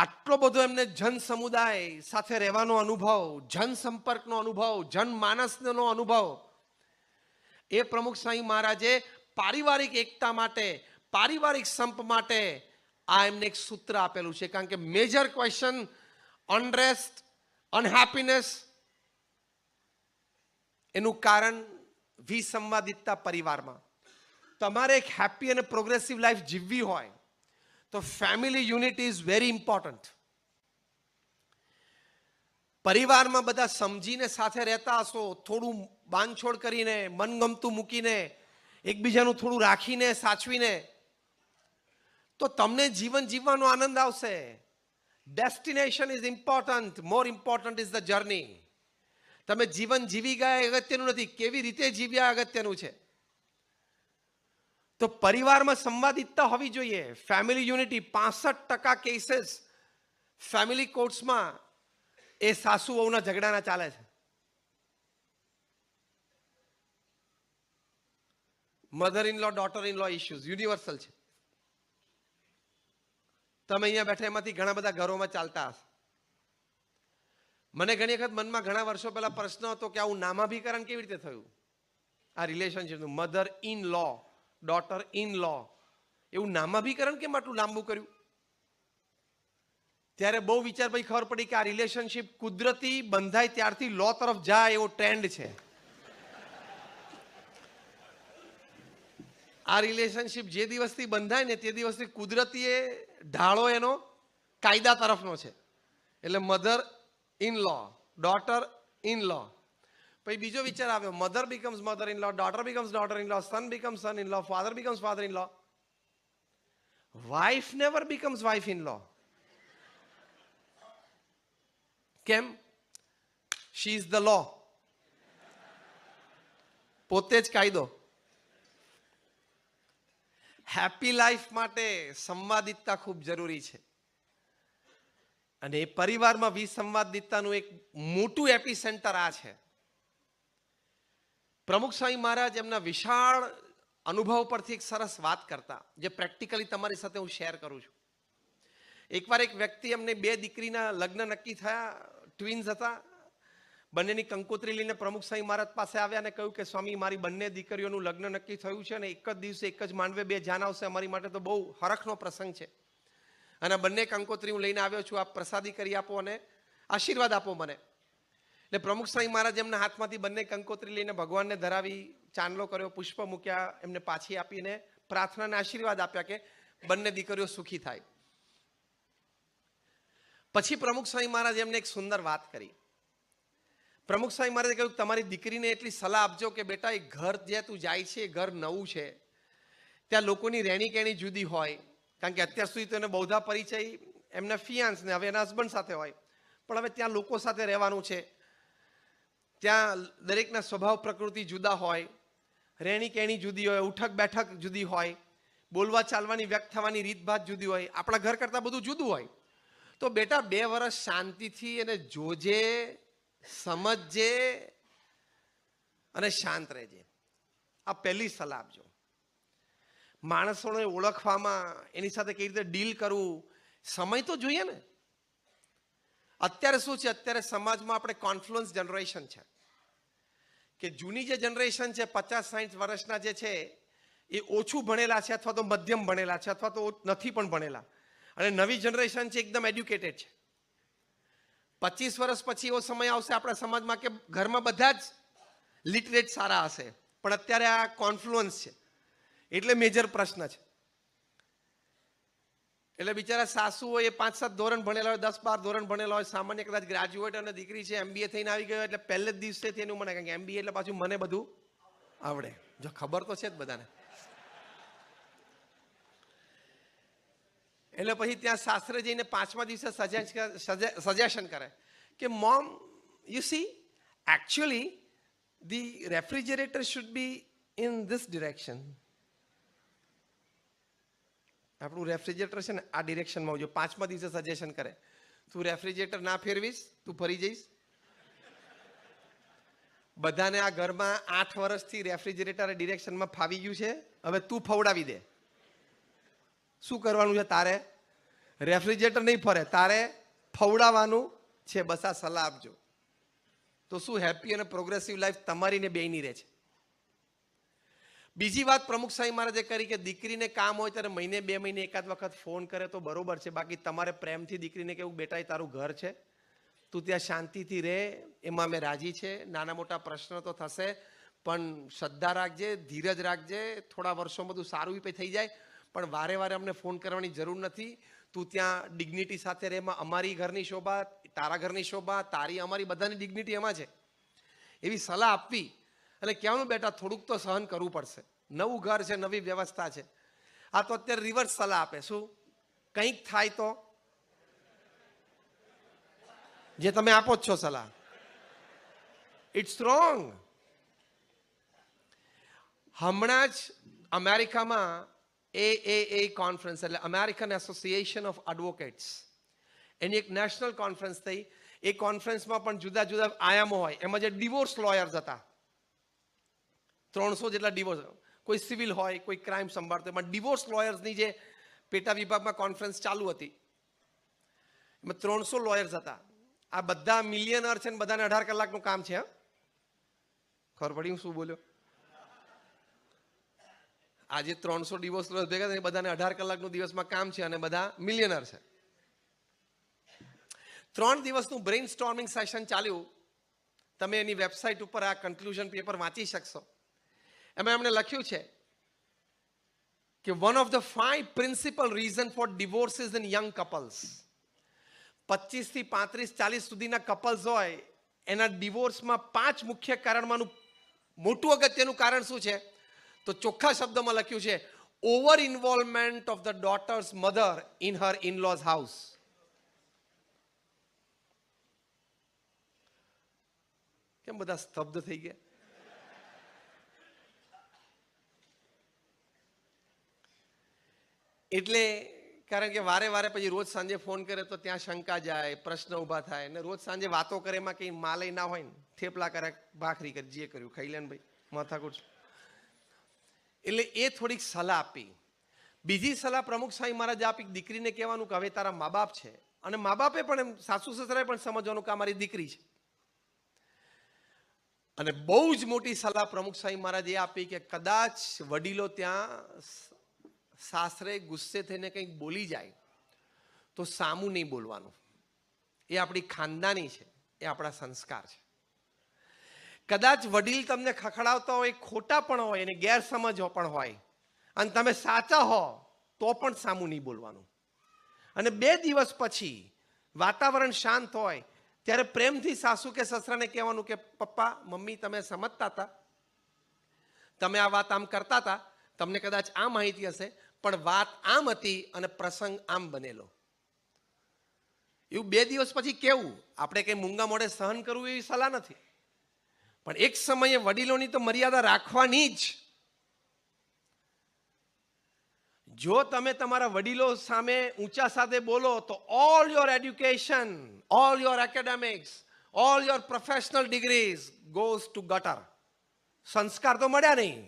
આટલો બધો એમને જન સમુદાય સાથે રહેવાનો અનુભવ, જન સંપર્કનો અનુભવ, જનમાનસનો અનુભવ, એ પ્રમુખ સ્વામી મહારાજે પારિવારિક એકતા માટે, પારિવારિક સંપ માટે આ એમને એક સૂત્ર આપેલું છે. કારણ કે મેજર ક્વેશ્ચન, અનરેસ્ટ, અનહેપીનેસ, એનું કારણ વિસંવાદિતતા પરિવારમાં. તમારે એક હેપી અને પ્રોગ્રેસિવ લાઈફ જીવવી હોય તો family unity is very important. પરિવારમાં બધા સમજીને સાથે રહેતા હશો, થોડું બાંધછોડ કરીને, મનગમતું મૂકીને, એકબીજાનું થોડું રાખીને, સાચવીને, તો તમને જીવન જીવવાનો આનંદ આવશે. Destination is important, more important is the journey. તમે જીવન જીવી ગયા અગત્યનું નથી, કેવી રીતે જીવ્યા અગત્યનું છે. તો પરિવારમાં સંવાદિતતા હોવી જોઈએ. Family unity. 65% કેસીસ ફેમિલી કોર્ટ્સમાં એ સાસુ વહુના ઝઘડાના ચાલે છે. Mother in law, daughter in law issues universal છે. તમે અહીંયા બેઠા એમાંથી ઘણા બધા ઘરોમાં ચાલતા હશે. મને ઘણી વખત મનમાં ઘણા વર્ષો પહેલા પ્રશ્ન હતો કે આવું નામાભીકરણ કેવી રીતે થયું આ રિલેશનશીપનું. Mother in law, daughter in law, એવું નામાભીકરણ કેમ આટલું લાંબુ કર્યું? ત્યારે બહુ વિચાર પછી ખબર પડી કે આ રિલેશનશીપ કુદરતી બંધાય ત્યારથી લો તરફ જાય એવો ટ્રેન્ડ છે. આ રિલેશનશીપ જે દિવસથી બંધાય ને તે દિવસથી કુદરતી ઢાળો એનો કાયદા તરફનો છે. એટલે mother in law, daughter in law. પછી બીજો વિચાર આવ્યો, mother becomes mother in law, daughter becomes daughter in law, son becomes son in law, father becomes father in law. Wife never becomes wife in law. કેમ? She is the law. પોતે જ કાયદો. Happy life માટે સંવાદિતતા ખૂબ જરૂરી છે. અને એ પરિવારમાં વિસંવાદિતતાનું એક મોટું એપિસેન્ટર આ છે. પ્રમુખ સ્વામી મહારાજ એમના વિશાળ અનુભવ પરથી એક સરસ વાત કરતા, જે પ્રેક્ટિકલી તમારી સાથે હું શેર કરું છું. એકવાર એક વ્યક્તિ, એમને 2 દીકરીના લગ્ન નક્કી થયા, ટ્વિન્સ હતા. બંનેની કંકોત્રી લઈને પ્રમુખ સ્વામી મહારાજ પાસે આવ્યા અને કહ્યું કે સ્વામી, મારી બંને દીકરીઓનું લગ્ન નક્કી થયું છે અને એક જ દિવસે એક જ માંડવે 2 જાન આવશે. અમારી માટે તો બહુ હરખનો પ્રસંગ છે અને બંને કંકોત્રી હું લઈને આવ્યો છું. આપ પ્રસાદી કરી આપો અને આશીર્વાદ આપો મને. એટલે પ્રમુખ સ્વામી મહારાજ એમના હાથમાંથી બંને કંકોત્રી લઈને ભગવાનને ધરાવી, ચાંદલો કર્યો, પુષ્પ મૂક્યા, એમને પાછી આપીને પ્રાર્થનાને આશીર્વાદ આપ્યા કે બંને દીકરીઓ સુખી થાય. પછી પ્રમુખ સ્વામી મહારાજ એમને એક સુંદર વાત કરી. પ્રમુખ સ્વામી મહારાજે કહ્યું, તમારી દીકરીને એટલી સલાહ આપજો કે બેટા, એ ઘર જે તું જાય છે એ ઘર નવું છે, ત્યાં લોકોની રહેણી કહેણી જુદી હોય. કારણ કે અત્યાર સુધી તો એને બૌદ્ધા પરિચય એમના ફિયાન્સ ને હવે એના હસબન્ડ સાથે હોય, પણ હવે ત્યાં લોકો સાથે રહેવાનું છે. ત્યાં દરેકના સ્વભાવ પ્રકૃતિ જુદા હોય, રહેણી કહેણી જુદી હોય, ઉઠક બેઠક જુદી હોય, બોલવા ચાલવાની વ્યક્ત થવાની રીતભાત જુદી હોય, આપણા ઘર કરતાં બધું જુદું હોય. તો બેટા 2 વર્ષ શાંતિથી એને જોજે, સમજજે અને શાંત રહેજે. આ પહેલી સલાહ આપજો. માણસોને ઓળખવામાં, એની સાથે કેવી રીતે ડીલ કરવું, સમય તો જોઈએ ને. અત્યારે શું છે, અત્યારે સમાજમાં આપણે કોન્ફ્લુઅન્સ જનરેશન છે કે જૂની જે જનરેશન છે 50-60 વર્ષના જે છે એ ઓછું ભણેલા છે અથવા તો મધ્યમ ભણેલા છે અથવા તો નથી પણ ભણેલા, અને નવી જનરેશન છે એકદમ એડ્યુકેટેડ છે. 25 વર્ષ પછી એવો સમય આવશે આપણા સમાજમાં કે ઘરમાં બધા જ લિટરેટ સારા હશે, પણ અત્યારે આ કોન્ફ્લુઅન્સ છે એટલે મેજર પ્રશ્ન છે. એટલે બિચારા સાસુ હોય એ 5-7 ધોરણ ભણેલા હોય, 10-12 ધોરણ ભણેલા હોય, સામાન્ય કદાચ ગ્રેજ્યુએટ, અને દીકરી છે MBA થઈને આવી ગયો એટલે પહેલે જ દિવસેથી એનું મને, કારણ કે MBA એટલે પાછું મને બધું આવડે, જો ખબર તો છે જ બધાને. એટલે પછી ત્યાં સાસરે જઈને 5મા દિવસે સજેશન કરે કે mom, you C, actually the refrigerator should be in this direction. આપણું રેફ્રિજરેટર છે ને આ ડિરેક્શનમાં આવજો. 5મા દિવસે સજેશન કરે, તું રેફ્રિજરેટર ના ફેરવીશ, તું ફરી જઈશ. બધાને આ ઘરમાં 8 વર્ષથી રેફ્રિજરેટર ડિરેક્શનમાં ફાવી ગયું છે, હવે તું ફવડાવી દે. શું કરવાનું છે તારે? રેફ્રિજરેટર નહીં ફરે, તારે ફવડાવવાનું છે, બસ આ સલાહ આપજો. તો શું હેપી અને પ્રોગ્રેસિવ લાઈફ તમારી ને બેયની રહે છે. બીજી વાત પ્રમુખ સ્વામી મહારાજે કરી કે દીકરીને કામ હોય ત્યારે મહિને 2 મહિને એકાદ વખત ફોન કરે તો બરોબર છે, બાકી તમારે પ્રેમથી દીકરીને કેવું, બેટા એ તારું ઘર છે, તું ત્યાં શાંતિથી રહે, એમાં અમે રાજી છે, નાના મોટા પ્રશ્ન તો થશે પણ શ્રદ્ધા રાખજે, ધીરજ રાખજે, થોડા વર્ષોમાં બધું સારું બી થઈ જાય, પણ વારે વારે અમને ફોન કરવાની જરૂર નથી, તું ત્યાં ડિગ્નિટી સાથે રહે, એમાં અમારી ઘરની શોભા, તારા ઘરની શોભા, તારી અમારી બધાની ડિગ્નિટી એમાં છે. એવી સલાહ આપવી અને કહેવાનું બેટા થોડુંક તો સહન કરવું પડશે, નવું ઘર છે, નવી વ્યવસ્થા છે. આ તો અત્યારે રિવર્સ સલાહ આપે, શું કંઈક થાય તો જે તમે આપો જ છો સલાહ, ઇટ્સ રોંગ. હમણાં જ અમેરિકામાં AAA કોન્ફરન્સ એટલે અમેરિકન એસોસિએશન ઓફ એડવોકેટ્સ, એની એક નેશનલ કોન્ફરન્સ થઈ. એ કોન્ફરન્સમાં પણ જુદા જુદા આયામો હોય, એમાં જે ડિવોર્સ લોયર્સ હતા 300 જેટલા ડિવોર્સ, કોઈ સિવિલ હોય, કોઈ ક્રાઇમ સંભાળતો, એમાં ડિવોર્સ લોયર્સની જે પેટા વિભાગમાં કોન્ફરન્સ ચાલુ હતી, એમાં 300 લોયર્સ હતા. આ બધા મિલિયનર છે ને બધાને 18 કલાકનું કામ છે. ખબર પડી હું શું બોલ્યો? આજે 300 ડિવોર્સ લોયર્સ ભેગા થઈને બધાને 18 કલાકનું દિવસમાં કામ છે અને બધા મિલિયનર છે. 3 દિવસનું બ્રેઇન સ્ટોર્મિંગ સેશન ચાલ્યું. તમે એની વેબસાઇટ ઉપર આ કન્ક્લુઝન પેપર વાંચી શકશો. એમાં એમણે લખ્યું છે કે one of the 5 principal reason four ડિવોર્સિસ in young couples, 25 થી 35 40 સુધીના કપલ્સ હોય એના ડિવોર્સમાં 5 મુખ્ય કારણમાંનું મોટું અગત્યનું કારણ શું છે? તો ચોખ્ખા શબ્દમાં લખ્યું છે over involvement of the daughter's mother in her in-lose house. કેમ બધા સ્તબ્ધ થઈ ગયા? એટલે કારણ કે વારે વારે પછી રોજ સાંજે ફોન કરે તો ત્યાં શંકા જાય, પ્રશ્ન ઊભા થાય, ને રોજ સાંજે વાતો કરે એમાં કંઈ માલય ના હોય ને, થેપલા કરે, ભાખરી કરે, જે કર્યું ખાઈ લે ને ભાઈ, માથાકૂટ. એટલે એ થોડીક સલાહ આપી. બીજી સલાહ પ્રમુખ સ્વામી મહારાજ આપી, દીકરીને કહેવાનું કે હવે તારા મા બાપ છે, અને મા બાપે પણ એમ સાસુ સસરાએ પણ સમજવાનું કે મારી દીકરી છે. અને બહુ જ મોટી સલાહ પ્રમુખ સ્વામી મહારાજે આપી કે કદાચ વડીલો ત્યાં સાસરે ગુસ્સે થઈને કંઈક બોલી જાય તો સામું નહીં બોલવાનું. એ આપણી ખાનદાની છે, એ આપણા સંસ્કાર છે. કદાચ વડીલ તમને ખખડાવતા હોય, ખોટા પણ હોય અને ગેરસમજ પણ હોય, અને તમે સાચા હો તો પણ સામું નહીં બોલવાનું. અને 2 દિવસ પછી વાતાવરણ શાંત હોય ત્યારે પ્રેમથી સાસુ કે સસરાને કહેવાનું કે પપ્પા મમ્મી તમે સમજતા હતા, તમે આ વાત આમ કરતા હતા, તમને કદાચ આ માહિતી હશે પણ વાત આમ હતી અને પ્રસંગ આમ બનેલો. એવું 2 દિવસ પછી કેવું, આપણે કંઈ મૂંગા મોઢે સહન કરવું એવી સલાહ નથી, પણ એક સમયે વડીલોની તો મર્યાદા રાખવાની જ. જો તમે તમારા વડીલો સામે ઊંચા સાથે બોલો તો all your education, all your academics, all your professional degrees goes to ગટર. સંસ્કાર તો મળ્યા નહીં,